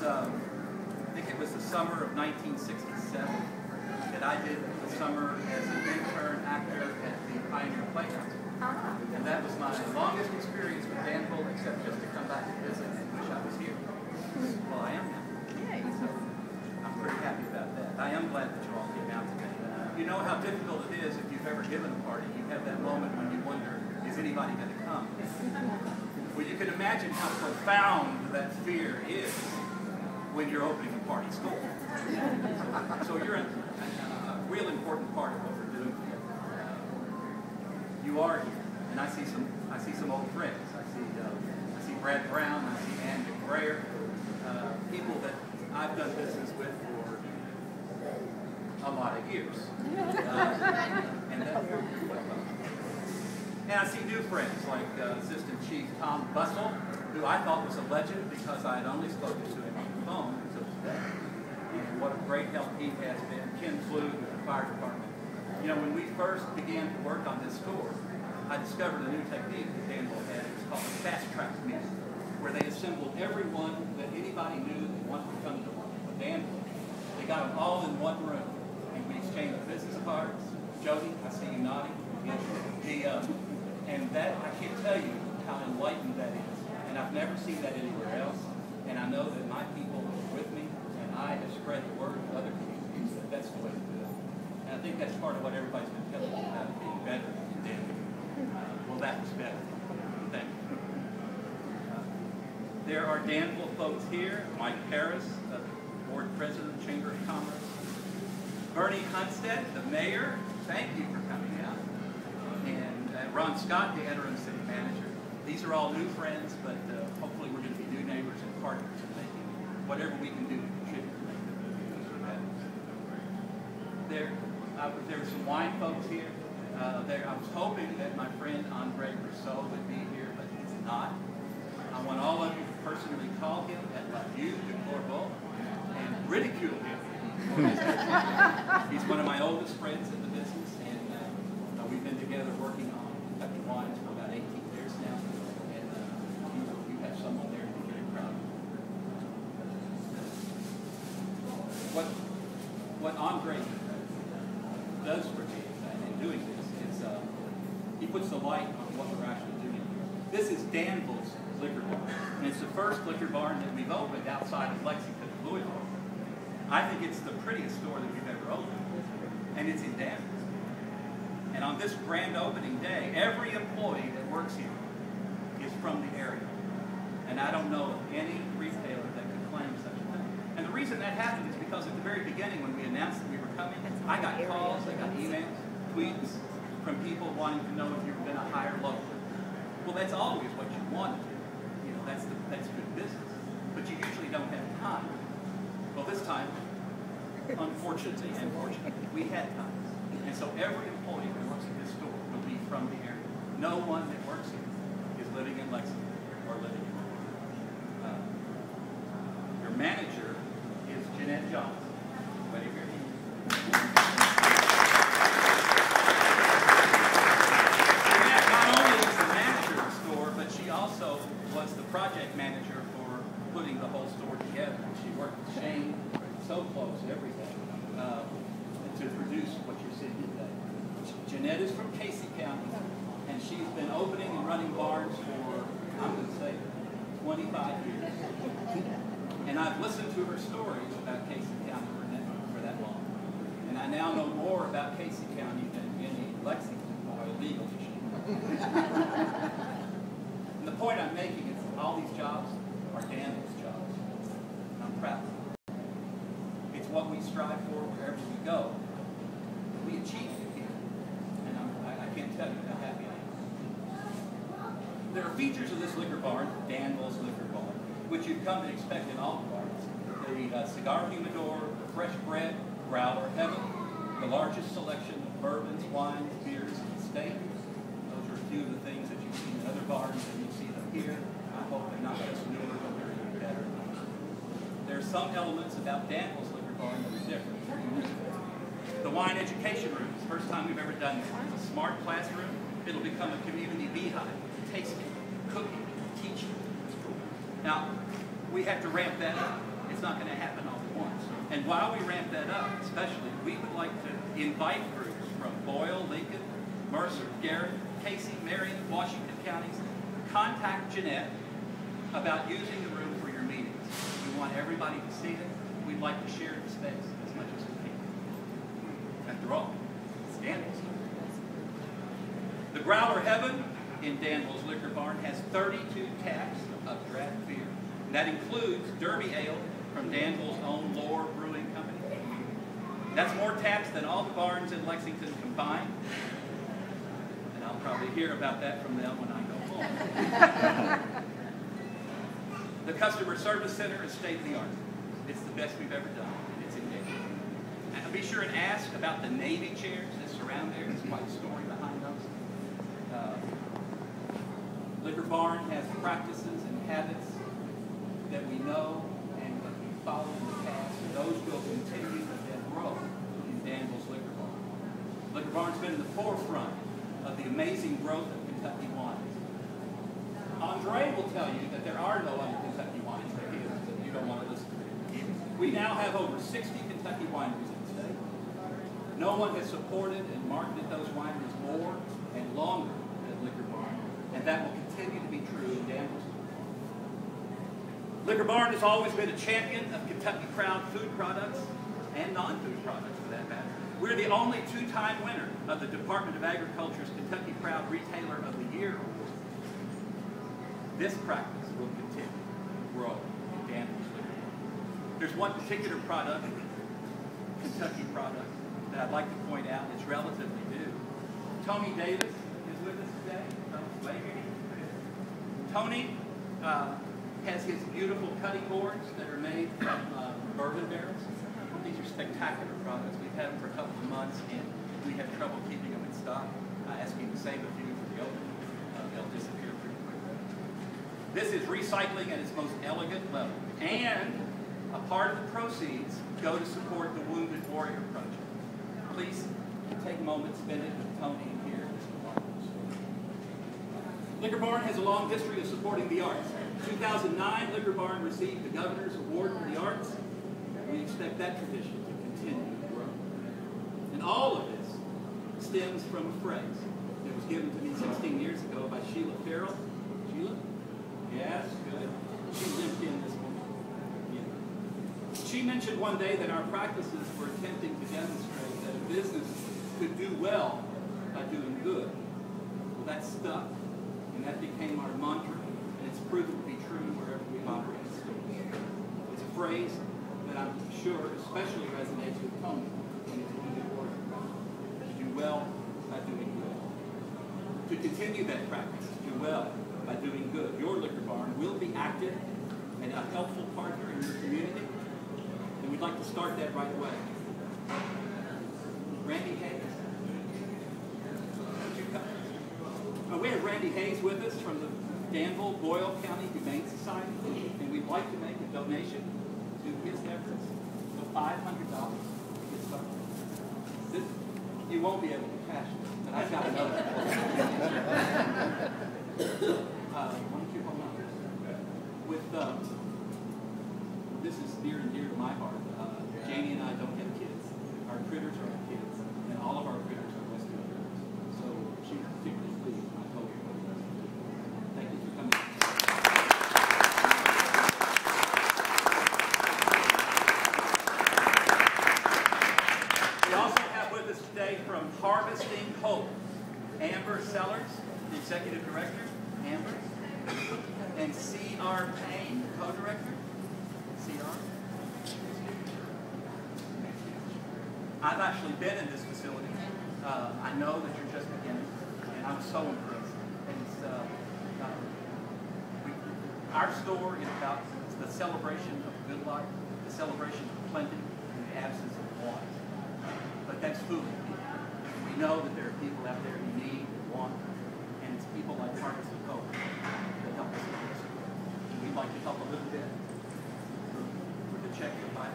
I think it was the summer of 1967 that I did the summer as an intern actor at the Pioneer Playhouse. And that was my longest experience with Danville, except just to come back and visit and wish I was here. Well, I am now. So I'm pretty happy about that. I am glad that you all came out today. You know how difficult it is if you've ever given a party. You have that moment when you wonder, is anybody going to come? Well, you can imagine how profound that fear is when you're opening a party school. So you're a real important part of what we're doing here. You are here, and I see some old friends. I see Brad Brown. I see Ann McBrayer, people that I've done business with for a lot of years. And I see new friends like Assistant Chief Tom Bussell, who I thought was a legend because I had only spoken to him on the phone until today. And what a great help he has been. Ken Flug with the fire department. You know, when we first began to work on this store, I discovered a new technique that Danville had. It was called a fast track meeting, where they assembled everyone that anybody knew that wanted to come to Danville. They got them all in one room, and we exchanged business cards. Jody, I see you nodding. And that, I can't tell you how enlightened that is. And I've never seen that anywhere else. And I know that my people are with me, and I have spread the word to other communities that that's the way to do it. And I think that's part of what everybody's been telling me about being better in Danville. Well, that was better. Thank you. There are Danville folks here. Mike Harris, the board president of the Chamber of Commerce. Bernie Hunstead, the mayor. Thank you for coming out. And Ron Scott, the interim city manager. These are all new friends, but hopefully we're going to be new neighbors and partners in making whatever we can do to contribute to make the business better. There were some wine folks here. I was hoping that my friend Andre Rousseau would be here, but he's not. I want all of you to personally call him at La Vue de Corbeau and ridicule him. He's one of my oldest friends in the business, and we've been together working on Kentucky wines for about 18 years now, and you have someone there to be very proud of. What Andre does for me in doing this is he puts the light on what we're actually doing here. This is Danville's liquor bar, and it's the first liquor bar that we've opened outside of Lexington, Louisville. I think it's the prettiest store that we've ever opened, and it's in Danville. And on this grand opening day, every employee that works here is from the area. And I don't know of any retailer that could claim such a thing. And the reason that happened is because at the very beginning when we announced that we were coming, I got calls, I got emails, tweets from people wanting to know if you were going to hire locally. Well, that's always what you want to do. You know, that's good business. But you usually don't have time. Well, this time, unfortunately and fortunately, we had time. And so every employee who works at this store will be from the area. No one that works here is living in Lexington or living in your manager is Jeanette Johnson. Anybody here? Jeanette not only is the manager of the store, but she also was the project manager for putting the whole store together. She worked with Shane so close every day to produce what you're seeing today. Jeanette is from Casey County, and she's been opening and running bars for, I'm going to say, 25 years. And I've listened to her stories about Casey County for that long. And I now know more about Casey County than any Lexington boy legal machine. And the point I'm making is that all these jobs are Danville's jobs. And I'm proud of them. It's what we strive for wherever we go. We achieved it here. And I can't tell you how happy I am. There are features of this liquor bar, Danville's liquor bar, which you've come to expect in all bars. The cigar humidor, the fresh bread, growler heaven, the largest selection of bourbons, wines, beers, in the state. Those are a few of the things that you've seen in other bars, and you see them here. I hope they're not just newer, but they're even better. There are some elements about Danville's liquor bar that are different. The wine education room is the first time we've ever done this. It's a smart classroom. It'll become a community beehive. Tasting, cooking, teaching. Now, we have to ramp that up. It's not going to happen all at once. And while we ramp that up, especially, we would like to invite groups from Boyle, Lincoln, Mercer, Garrett, Casey, Marion, Washington counties. Contact Jeanette about using the room for your meetings. We want everybody to see it. We'd like to share the space as much as we can. After all, it's Danville's. The Growler Heaven in Danville's Liquor Barn has 32 taps of draft beer. And that includes Derby Ale from Danville's own Lore Brewing Company. That's more taps than all the barns in Lexington combined. And I'll probably hear about that from them when I go home. The customer service center is state-of-the-art. It's the best we've ever done, and it's engaging. And be sure and ask about the Navy chairs that surround there. There's quite a story behind those. Liquor Barn has practices and habits that we know and that we followed in the past, and those will continue and grow in Danville's Liquor Barn. Liquor Barn's been in the forefront of the amazing growth of Kentucky wines. Andre will tell you that there are no other Kentucky wines that you don't want to listen to. We now have over 60 Kentucky wineries in the state. No one has supported and marketed those wineries more and longer than Liquor Barn, and that will continue to be true in Danville's. Liquor Barn has always been a champion of Kentucky Proud food products and non-food products for that matter. We're the only two-time winner of the Department of Agriculture's Kentucky Proud Retailer of the Year Award. This practice will continue to grow in Danville's Liquor Barn. There's one particular product, Kentucky product, that I'd like to point out. It's relatively new. Tony Davis is with us today. Tony has his beautiful cutting boards that are made from bourbon barrels. These are spectacular products. We've had them for a couple of months, and we have trouble keeping them in stock. I ask you to save a few for the opening. They'll disappear pretty quickly. This is recycling at its most elegant level, and a part of the proceeds go to support the Wounded Warrior Project. Please take a moment, spend it with Tony here. Liquor Barn has a long history of supporting the arts. In 2009, Liquor Barn received the Governor's Award for the Arts. We expect that tradition to continue to grow. And all of this stems from a phrase that was given to me 16 years ago by Sheila Farrell. Sheila? Yes, good. She limped in this morning. Yeah. She mentioned one day that our practices were attempting to demonstrate that a business could do well by doing good. Well, that stuck, and that became our mantra, and it's proven to be true wherever we operate stores. It's a phrase that I'm sure especially resonates with Tony when he's doing good work. To do well by doing good. To continue that practice, to do well by doing good. Your Liquor Barn will be active and a helpful partner in your community, and we'd like to start that right away. Randy Hayes. Would you come? We have Randy Hayes with us from the Danville Boyle County Humane Society, and we'd like to make a donation to his efforts of $500. You won't be able to cash it, but I've got another. Why don't you hold on? This is near and dear to my heart. Janie and I don't have kids. Our critters are our kids, and all of our critters are rescue critters. So she's particularly pleased, and I told her what it was. Thank you for coming. We also have with us today from Harvesting Hope, Amber Sellers, the Executive Director, Amber, and C.R. Payne, Co-Director. C.R. I've actually been in this facility. I know that you're just beginning, and I'm so impressed. And it's, our store is about the celebration of good life, the celebration of plenty, and the absence of want. But that's food. We know that there are people out there who need and want, and it's people like Harvest of Hope that help us with this. And we'd like to help a little bit with a check of $500.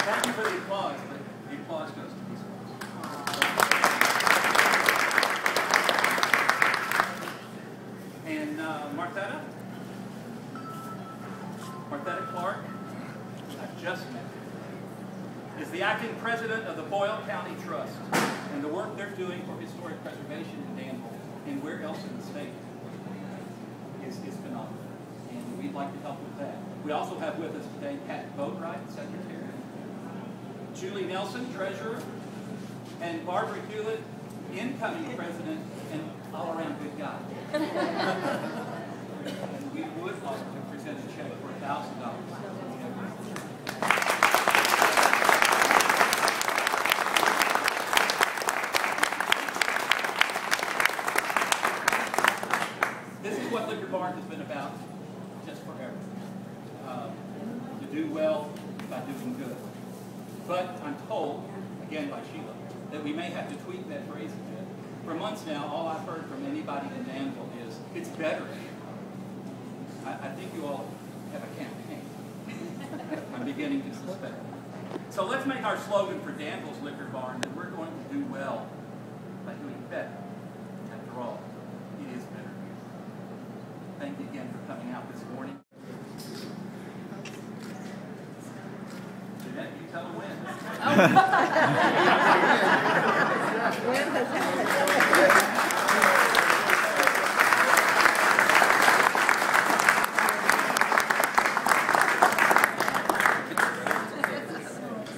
Thank you for the applause, but the applause goes to these folks. just met, is the acting president of the Boyle County Trust, and the work they're doing for historic preservation in Danville and where else in the state is phenomenal. And we'd like to help with that. We also have with us today Pat Boatwright, Secretary, Julie Nelson, Treasurer, and Barbara Hewlett, incoming President and all-around good guy. And we would like to present a check for $1,000. This is what Liquor Barn has been about just forever. To do well by doing good. But I'm told, again by Sheila, that we may have to tweak that phrase a bit. For months now, all I've heard from anybody in Danville is, it's better here. I think you all have a campaign. I'm beginning to suspect. So let's make our slogan for Danville's Liquor Barn that we're going to do well by doing better. After all, it is better here. Thank you again for coming out this morning. Jeanette, you tell her when. When has happened?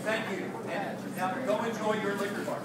Thank you. And now go enjoy your liquor bar.